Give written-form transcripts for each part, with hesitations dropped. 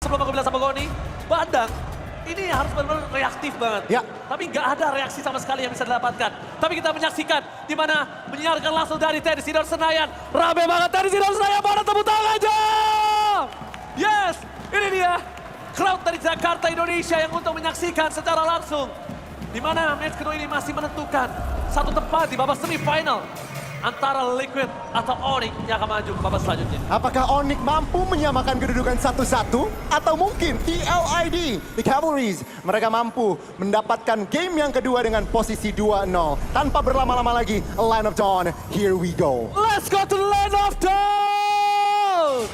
sebelum aku bilang sama Goni, Badang ini harus benar-benar reaktif banget. Ya. Tapi nggak ada reaksi sama sekali yang bisa didapatkan. Tapi kita menyaksikan di mana menyiarkan langsung dari Teddy Sidor Senayan. Rame banget Teddy Sidor Senayan, mana tepuk tangan aja! Yes, ini dia. Crowd dari Jakarta, Indonesia yang untuk menyaksikan secara langsung. Di mana match kedua ini masih menentukan satu tempat di babak semifinal antara Liquid atau Onyx yang akan maju ke babak selanjutnya. Apakah Onyx mampu menyamakan kedudukan 1-1? Atau mungkin TLID, The Cavalries, mereka mampu mendapatkan game yang kedua dengan posisi 2-0. Tanpa berlama-lama lagi, Line of Dawn, here we go. Let's go to the Line of Dawn!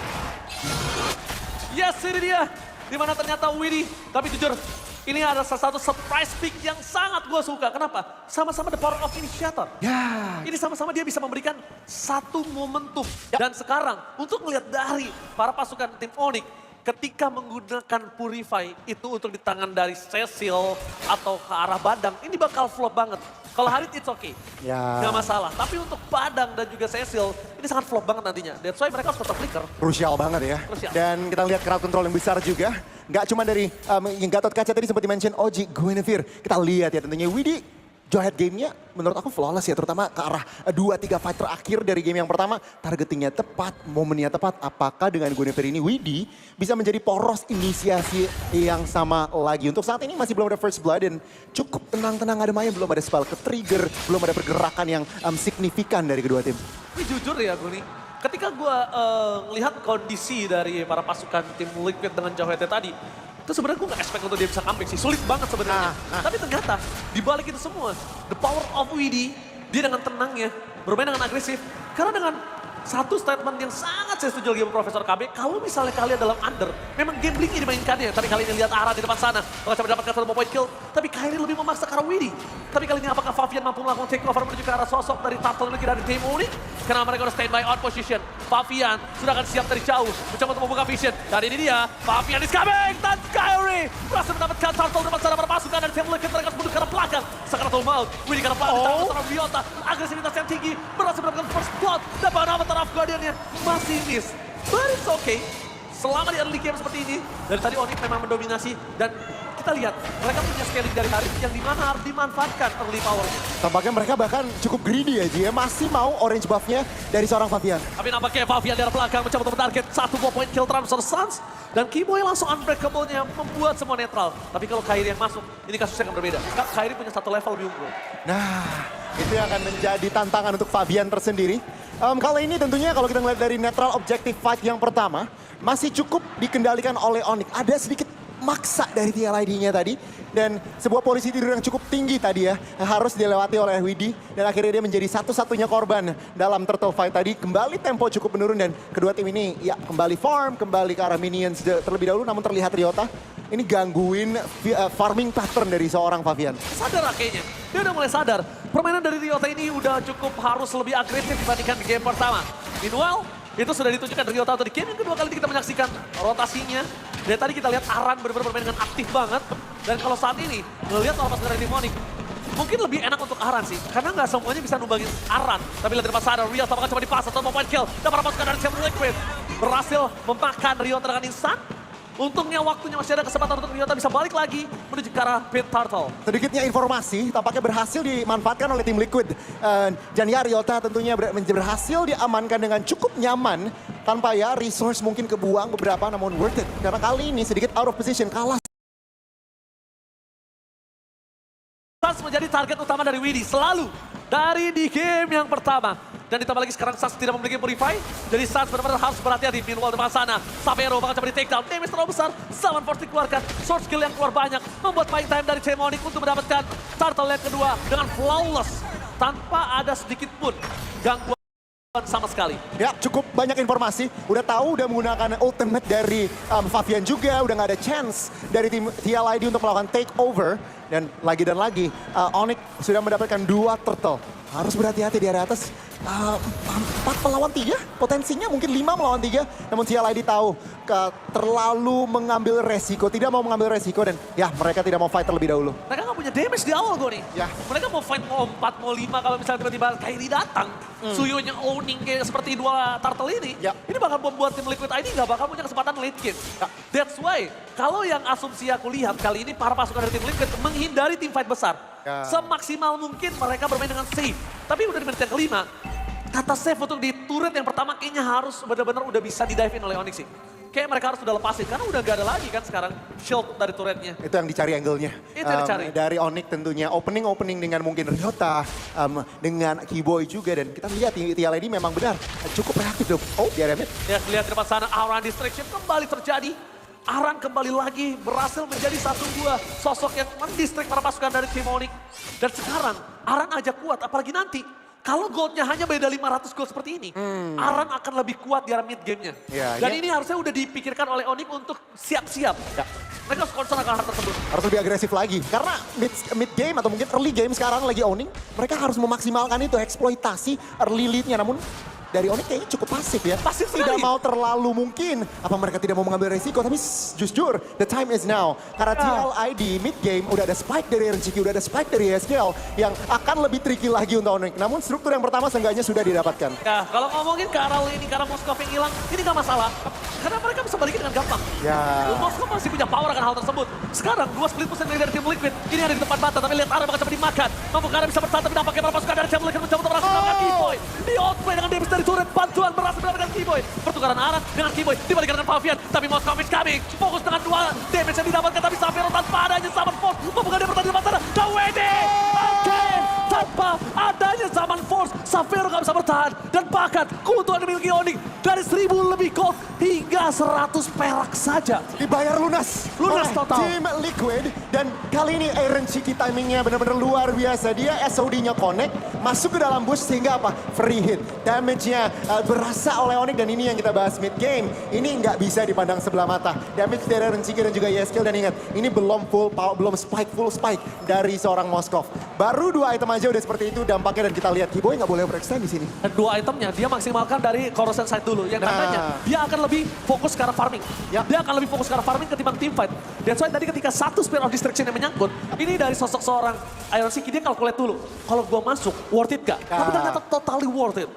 Yes, ini dia. Dimana ternyata Widdy, tapi jujur, ini ada salah satu surprise pick yang sangat gue suka. Kenapa? Sama-sama the power of initiator. Ya. Ini sama-sama dia bisa memberikan satu momentum. Dan sekarang, untuk melihat dari para pasukan tim Onyx, ketika menggunakan Purify itu untuk di tangan dari Cecil atau ke arah Badang, ini bakal flop banget. Kalau Harit it's okay, Ya. nggak masalah. Tapi untuk Badang dan juga Cecil, ini sangat flop banget nantinya. That's why mereka harus tetap flicker. Krusial banget ya. Krusial. Dan kita lihat crowd control yang besar juga. Nggak cuma dari yang Gatot Kaca tadi sempat di-mention Oji, Guinevere. Kita lihat ya tentunya Widdy. Jawhead game-nya menurut aku flawless ya. Terutama ke arah 2-3 fight terakhir dari game yang pertama. Targetingnya tepat, momennya tepat. Apakah dengan Guinevere ini Widdy bisa menjadi poros inisiasi yang sama lagi. Untuk saat ini masih belum ada first blood dan cukup tenang-tenang ada main. Belum ada spell ke trigger, belum ada pergerakan yang signifikan dari kedua tim. Ini jujur ya gue nih, ketika gue ngelihat kondisi dari para pasukan tim Liquid dengan Jawhead tadi, itu sebenarnya gue gak expect untuk dia bisa comeback sih, sulit banget sebenarnya. Tapi ternyata di balik itu semua, the power of Widdy, dia dengan tenangnya bermain dengan agresif. Karena dengan satu statement yang sangat saya setuju lagi sama Profesor KB, kalau misalnya kalian dalam under, memang gamblingnya dimainkannya. Tapi kali ini lihat arah di depan sana, bakal coba mendapatkan satu point kill. Tapi Kairi lebih memaksa ke arah Widdy. Tapi kali ini apakah Favian mampu melakukan take over menuju ke arah sosok dari Turtle Nuki dari tim Onyx? Karena mereka udah standby on position. Favian sudah akan siap dari jauh, mencoba untuk membuka vision. Dan ini dia, Favian is coming! Dan Kairi berhasil mendapatkan Turtle di depan sana berpasukan dari tim Liquid. Mereka menuju ke arah belakang. Sakaratul Maut, Widdy ke arah belakang, ditangkap seorang Ryota. Agresivitas yang tinggi, berhasil mendapatkan first blood. Dan Avatar of Guardian-nya masih miss. But it's okay. Selama di early game seperti ini, dari tadi Onyx memang mendominasi. Dan kita lihat, mereka punya scaling dari Harit yang dimana harus dimanfaatkan early power-nya. Tampaknya mereka bahkan cukup greedy ya Ji ya. Masih mau orange buff-nya dari seorang Favian. Tapi nampaknya Favian dari belakang mencoba untuk target satu point kill transfer Suns. Dan Kimoy langsung unbreakable-nya membuat semua netral. Tapi kalau Kairi yang masuk, ini kasusnya akan berbeda. Kairi punya satu level lebih unggul. Nah, itu yang akan menjadi tantangan untuk Favian tersendiri. Kali ini tentunya kalau kita melihat dari netral objective fight yang pertama, masih cukup dikendalikan oleh Onyx. Ada sedikit maksa dari TLID-nya tadi. Dan sebuah posisi tidur yang cukup tinggi tadi ya, harus dilewati oleh Widdy. Dan akhirnya dia menjadi satu-satunya korban dalam turtle fight tadi. Kembali tempo cukup menurun dan kedua tim ini ya kembali farm, kembali ke arah minions terlebih dahulu. Namun terlihat Ryota ini gangguin farming pattern dari seorang Favian. Sadar kayaknya, dia udah mulai sadar. Permainan dari Ryota ini udah cukup harus lebih agresif dibandingkan di game pertama. Meanwhile, itu sudah ditunjukkan Ryota atau di game yang kedua kali kita menyaksikan rotasinya. Dari tadi kita lihat Aran benar-benar bermain dengan aktif banget. Dan kalau saat ini, melihat orang pasukan dari Onyx, mungkin lebih enak untuk Aran sih. Karena nggak semuanya bisa numbangin Aran. Tapi lihat di depan sana, Ryota bakal coba dipas atau point kill. Dan para pasukan dari Team Liquid berhasil memakan Ryota dengan instan. Untungnya waktunya masih ada kesempatan untuk Ryota bisa balik lagi menuju ke arah Pit Turtle. Sedikitnya informasi, tampaknya berhasil dimanfaatkan oleh tim Liquid. Dan ya Ryota tentunya berhasil diamankan dengan cukup nyaman. Tanpa ya resource mungkin kebuang beberapa namun worth it. Karena kali ini sedikit out of position, kalah. Suns menjadi target utama dari Widdy selalu dari di game yang pertama. Dan ditambah lagi sekarang Suns tidak memiliki Purify. Jadi Suns benar-benar harus berhati-hati. Meanwhile depan sana, Sapero bakal coba di take down. Damage terlalu besar, Summon Force dikeluarkan. Sword skill yang keluar banyak, membuat playing time dari Team Onyx untuk mendapatkan turtle yang kedua dengan flawless. Tanpa ada sedikit pun gangguan sama sekali. Ya cukup banyak informasi, udah tahu udah menggunakan ultimate dari Favian juga, udah nggak ada chance dari tim TLID untuk melakukan take over. Dan lagi, Onyx sudah mendapatkan 2 turtle. Harus berhati-hati di area atas. 4 melawan 3, potensinya mungkin 5 melawan 3. Namun TLID tahu terlalu mengambil resiko, tidak mau mengambil resiko dan ya mereka tidak mau fight terlebih dahulu. Mereka nggak punya punya damage di awal gue nih. Ya. Mereka mau fight mau 4, mau 5 kalau misalnya tiba-tiba Kairi datang. Suyonya owning kayak seperti dua turtle ini. Ya. Ini bakal membuat tim Liquid ID nggak bakal punya kesempatan late game. Ya. That's why kalau yang asumsi aku lihat kali ini para pasukan dari tim Liquid menghindari tim fight besar. Ya. Semaksimal mungkin mereka bermain dengan safe. Tapi udah di menit yang kelima, kata safe untuk di turret yang pertama kayaknya harus benar-benar udah bisa di-dive in oleh Onyx sih. Kayak mereka harus udah lepasin, karena udah gak ada lagi kan sekarang shield dari turretnya. Itu yang dicari angle-nya. Itu yang dicari. Dari Onyx tentunya, opening dengan mungkin Ryota, dengan Keyboy juga. Dan kita lihat TLAD memang benar cukup reaktif dong. Oh, dia remit. Ya, lihat di depan sana, Aran Distraction kembali terjadi. Aran kembali lagi berhasil menjadi satu dua sosok yang mendistract para pasukan dari tim Onyx. Dan sekarang Aran aja kuat, apalagi nanti. Kalau goldnya hanya beda 500 gold seperti ini, Aran akan lebih kuat di arah mid gamenya. Ya, Dan ini harusnya udah dipikirkan oleh Onyx untuk siap-siap. Ya. Mereka harus concern akan hal tersebut. Harus lebih agresif lagi. Karena mid game atau mungkin early game sekarang lagi owning, mereka harus memaksimalkan itu, eksploitasi early lead-nya. Namun dari Onyx kayaknya cukup pasif ya. Pasif sekali. Tidak mau terlalu mungkin. Apa mereka tidak mau mengambil resiko, tapi jujur, the time is now. Karena TLID mid game udah ada spike dari RNCQ, udah ada spike dari SKL yang akan lebih tricky lagi untuk Onyx. Namun struktur yang pertama seenggaknya sudah didapatkan. Ya, kalau ngomongin ke arah ini, karena Moskov yang hilang, ini gak masalah. Karena mereka bisa balikin dengan gampang. Ya. Moskov masih punya power akan hal tersebut. Sekarang, 2 split push dari tim Liquid. Ini ada di depan mata, tapi lihat arah bakal cepat dimakan. Mampu karena bisa bertahan, tapi nampaknya para pasukan dari tim Liquid mencoba untuk berhasil mendapatkan Keyboy. Di outplay dengan damage dari turret, bantuan berhasil mendapatkan Keyboy. Pertukaran arah dengan Keyboy, dibalikan dengan Favian. Tapi Moskov is coming. Fokus dengan 2 damage yang didapatkan, tapi Savero tanpa adanya Summon Force. Mampu dia bertahan di depan sana. WD! Again! Tanpa adanya Summon Force, Savero gak bisa bertahan. Dan bahkan keuntungan dimiliki Onyx dari 1000 lebih gold hingga 100 perak saja. Dibayar lunas. Lunas oleh total. Tim Liquid. Dan kali ini Aaron Chiki timingnya benar-benar luar biasa. Dia SOD-nya connect, masuk ke dalam bush sehingga apa? Free hit. Damage-nya berasa oleh Onyx dan ini yang kita bahas mid game. Ini nggak bisa dipandang sebelah mata. Damage dari Aaron Chiki dan juga Yeskel. Dan ingat, ini belum full spike dari seorang Moskov. Baru 2 item aja udah seperti itu dampaknya dan kita lihat Keyboy nggak boleh overextend di sini. Dan 2 itemnya dia maksimalkan dari corrosion side dulu. Yang tandanya dia akan lebih fokus ke arah farming. Ya. Dia akan lebih fokus ke arah farming ketimbang team fight. That's why tadi ketika satu Spear of Distraction yang menyangkut, ini dari sosok seorang Iron Siki, dia calculate dulu. Kalau gua masuk, worth it gak? Tapi ternyata totally worth it.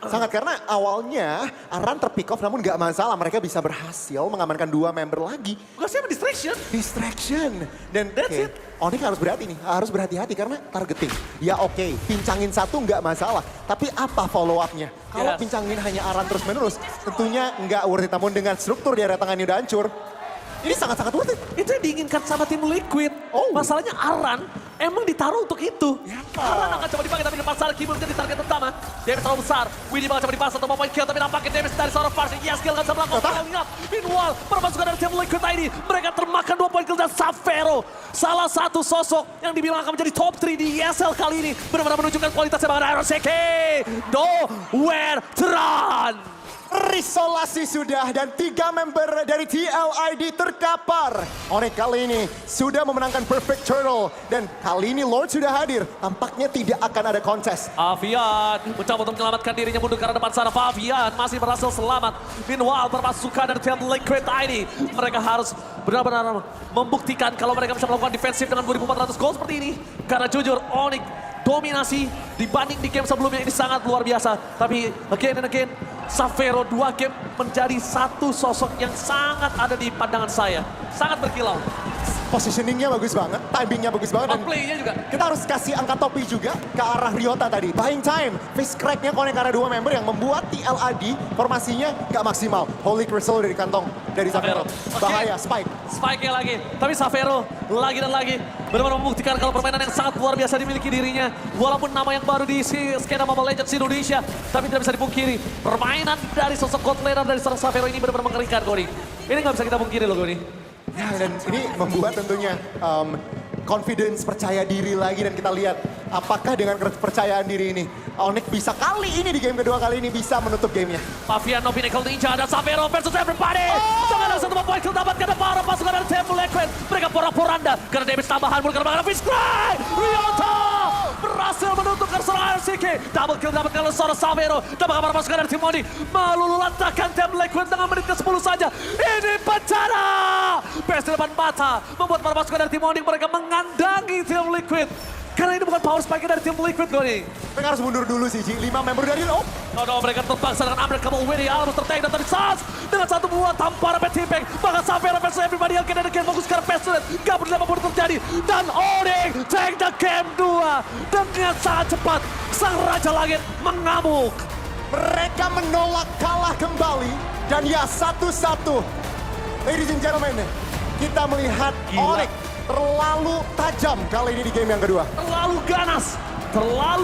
Sangat karena awalnya Aran terpick off namun nggak masalah. Mereka bisa berhasil mengamankan 2 member lagi. Gak sih distraction. Distraction. Dan That's oke, it. Onyx harus berhati nih, harus berhati-hati karena targeting. Ya oke, pincangin satu nggak masalah. Tapi apa follow up-nya? Kalau Yes. pincangin hanya Aran terus menerus, tentunya nggak worth it. Namun dengan struktur di area tengah ini udah hancur, ini sangat-sangat worth it. Itu yang diinginkan sama tim Liquid. Oh. Masalahnya Aran emang ditaruh untuk itu. Aran akan coba dipakai tapi depan sana Keyboy menjadi target utama. Damage terlalu besar. Winnie bakal coba dipasang untuk point kill tapi nampaknya damage dari seorang Farsi. Yes, kill kan bisa melakukan following up. Meanwhile, permasukan dari tim Liquid ini. Mereka termakan 2 point kill dan Savero. Salah satu sosok yang dibilang akan menjadi top 3 di ESL kali ini. Benar-benar menunjukkan kualitasnya bahkan Iron Seki. Nowhere to run. Risolasi sudah dan 3 member dari TLID terkapar. Onyx kali ini sudah memenangkan Perfect Turtle dan kali ini Lord sudah hadir. Tampaknya tidak akan ada kontes. Favian mencoba untuk menyelamatkan dirinya mundur ke arah depan sana. Favian masih berhasil selamat. Meanwhile, permasukan dari tim Liquid ini. Mereka harus benar-benar membuktikan kalau mereka bisa melakukan defensif dengan 2.400 gold seperti ini. Karena jujur, Onyx dominasi dibanding di game sebelumnya ini sangat luar biasa. Tapi again and again, Savero 2 game menjadi satu sosok yang sangat ada di pandangan saya. Sangat berkilau. Positioningnya bagus banget, timingnya bagus banget. Dan Outplay-nya juga. kita harus kasih angka topi juga ke arah Ryota tadi. Buying time, face crack-nya connect karena 2 member yang membuat TLID formasinya gak maksimal. Holy Crystal dari kantong dari Savero. Bahaya, spike. Spike-nya lagi. Tapi Savero lagi dan lagi benar-benar membuktikan kalau permainan yang sangat luar biasa dimiliki dirinya. Walaupun nama yang baru di skena Mobile Legends Indonesia, tapi tidak bisa dipungkiri. Permainan dari sosok God Laner dari seorang Savero ini benar-benar mengerikan, Goni. Ini nggak bisa kita pungkiri loh, Goni. Ya, dan ini membuat tentunya confidence, percaya diri lagi. Dan kita lihat apakah dengan kepercayaan diri ini Onyx bisa kali ini di game kedua kali ini bisa menutup gamenya. Favian, no Pinnacle Ninja, dan Savero versus everybody. Sangat ada satu poin kill dapatkan para pasukan dari Tim Liquid. Mereka porak-poranda karena damage tambahan. Mulai kembali Fish Cry. Ryota berhasil menutup seorang RCK. Double kill dapatkan oleh seorang Savero. Dan para pasukan dari Tim Onyx meluluh lantakan Tim Liquid dengan menit ke-10 saja. Ini bencana best di depan mata. Membuat para pasukan dari tim Onyx mereka mengandangi tim Liquid. Karena ini bukan power spike dari tim Liquid, Goni. Mereka harus mundur dulu sih, Ji. 5 member dari... Oh, No, mereka terpaksa dengan Unbreakable Winnie. Alamos tertag dan tadi Sas dengan satu buah tanpa rapid impact. Bahkan sampai rapid everybody again and again. Fokus ke Pestilent. Gak peduli apapun terjadi. Dan Onyx take the game 2. Dengan sangat cepat. Sang Raja Langit mengamuk. mereka menolak kalah kembali. Dan ya, 1-1. Ladies and gentlemen, kita melihat Gila. Onyx terlalu tajam kali ini di game yang kedua. Terlalu ganas. Terlalu